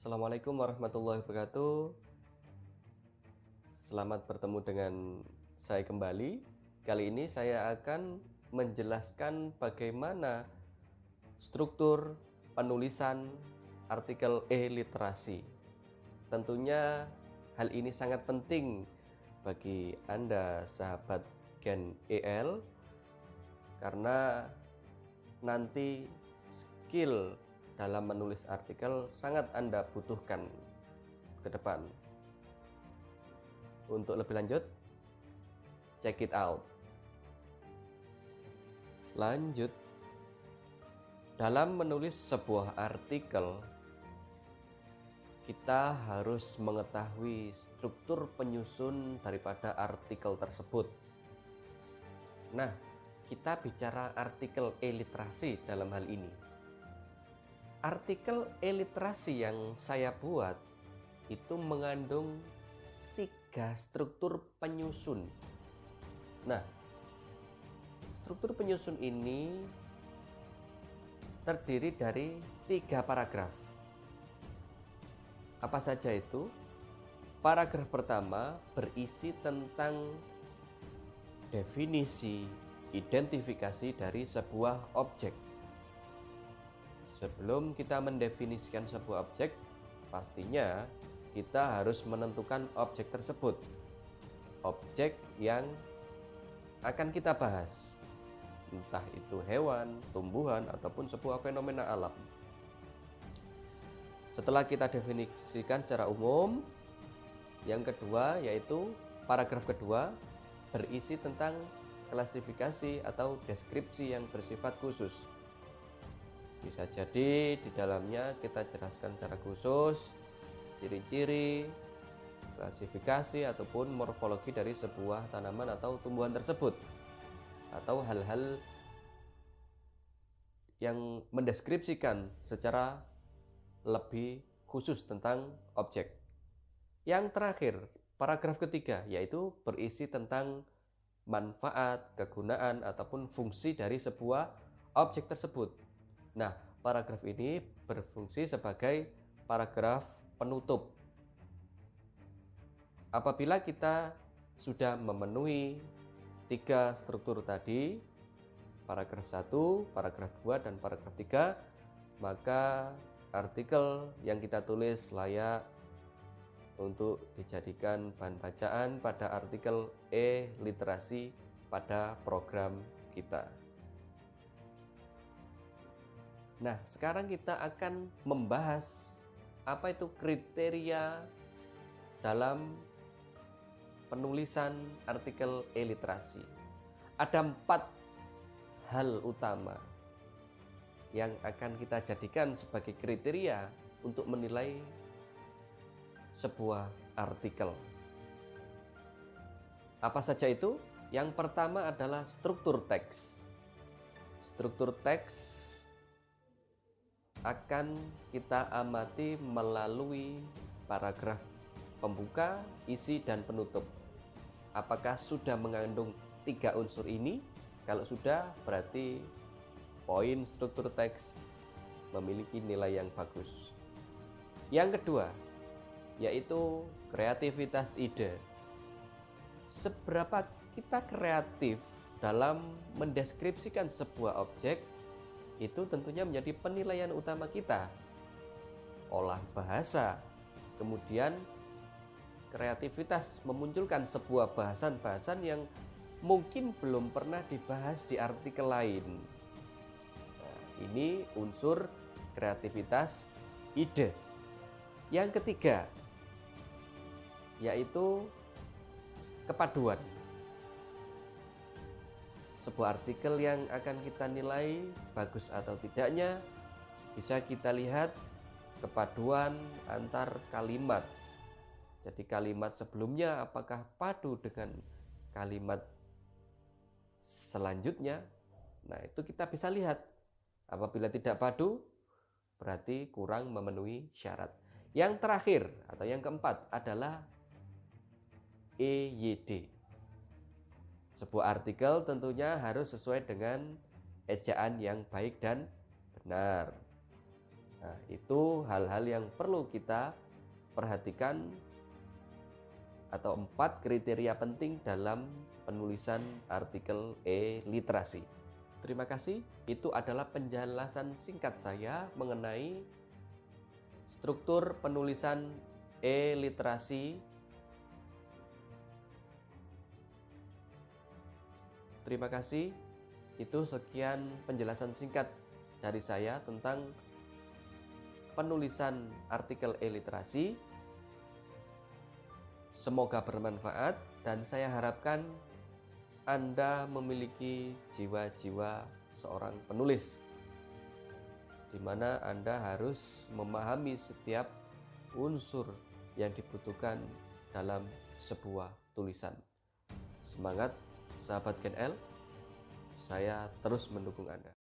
Assalamualaikum warahmatullahi wabarakatuh. Selamat bertemu dengan saya kembali. Kali ini saya akan menjelaskan bagaimana struktur penulisan artikel e-literasi. Tentunya hal ini sangat penting bagi Anda sahabat Gen EL karena nanti skill dalam menulis artikel sangat Anda butuhkan ke depan. Untuk lebih lanjut, check it out. Lanjut, dalam menulis sebuah artikel, kita harus mengetahui struktur penyusun daripada artikel tersebut. Nah, kita bicara artikel e-literasi dalam hal ini. Artikel e-literasi yang saya buat itu mengandung 3 struktur penyusun. Nah, struktur penyusun ini terdiri dari 3 paragraf. Apa saja itu? Paragraf pertama berisi tentang definisi, identifikasi dari sebuah objek. Sebelum kita mendefinisikan sebuah objek, pastinya kita harus menentukan objek tersebut. Objek yang akan kita bahas, entah itu hewan, tumbuhan, ataupun sebuah fenomena alam. Setelah kita definisikan secara umum, yang kedua yaitu paragraf kedua berisi tentang klasifikasi atau deskripsi yang bersifat khusus. Bisa jadi di dalamnya kita jelaskan secara khusus ciri-ciri, klasifikasi ataupun morfologi dari sebuah tanaman atau tumbuhan tersebut, atau hal-hal yang mendeskripsikan secara lebih khusus tentang objek. Yang terakhir, paragraf ketiga yaitu berisi tentang manfaat, kegunaan ataupun fungsi dari sebuah objek tersebut. Nah, paragraf ini berfungsi sebagai paragraf penutup. Apabila kita sudah memenuhi 3 struktur tadi, paragraf 1, paragraf 2, dan paragraf 3, maka artikel yang kita tulis layak untuk dijadikan bahan bacaan pada artikel e-literasi pada program kita. Nah, sekarang kita akan membahas apa itu kriteria dalam penulisan artikel e-literasi. Ada 4 hal utama yang akan kita jadikan sebagai kriteria untuk menilai sebuah artikel. Apa saja itu? Yang pertama adalah struktur teks. Struktur teks akan kita amati melalui paragraf pembuka, isi, dan penutup. Apakah sudah mengandung 3 unsur ini? Kalau sudah, berarti poin struktur teks memiliki nilai yang bagus. Yang kedua, yaitu kreativitas ide. Seberapa kita kreatif dalam mendeskripsikan sebuah objek, itu tentunya menjadi penilaian utama kita. Olah bahasa, kemudian kreativitas memunculkan sebuah bahasan-bahasan yang mungkin belum pernah dibahas di artikel lain. Nah, ini unsur kreativitas ide. Yang ketiga, yaitu kepaduan. Sebuah artikel yang akan kita nilai bagus atau tidaknya bisa kita lihat kepaduan antar kalimat. Jadi kalimat sebelumnya apakah padu dengan kalimat selanjutnya. Nah, itu kita bisa lihat. Apabila tidak padu, berarti kurang memenuhi syarat. Yang terakhir atau yang keempat adalah EYD. Sebuah artikel tentunya harus sesuai dengan ejaan yang baik dan benar. Nah, itu hal-hal yang perlu kita perhatikan atau 4 kriteria penting dalam penulisan artikel e-literasi. Terima kasih. Itu adalah penjelasan singkat saya mengenai struktur penulisan e-literasi. Terima kasih. Itu sekian penjelasan singkat dari saya tentang penulisan artikel e-literasi. Semoga bermanfaat dan saya harapkan Anda memiliki jiwa-jiwa seorang penulis, di mana Anda harus memahami setiap unsur yang dibutuhkan dalam sebuah tulisan. Semangat, sahabat Gen L. Saya terus mendukung Anda.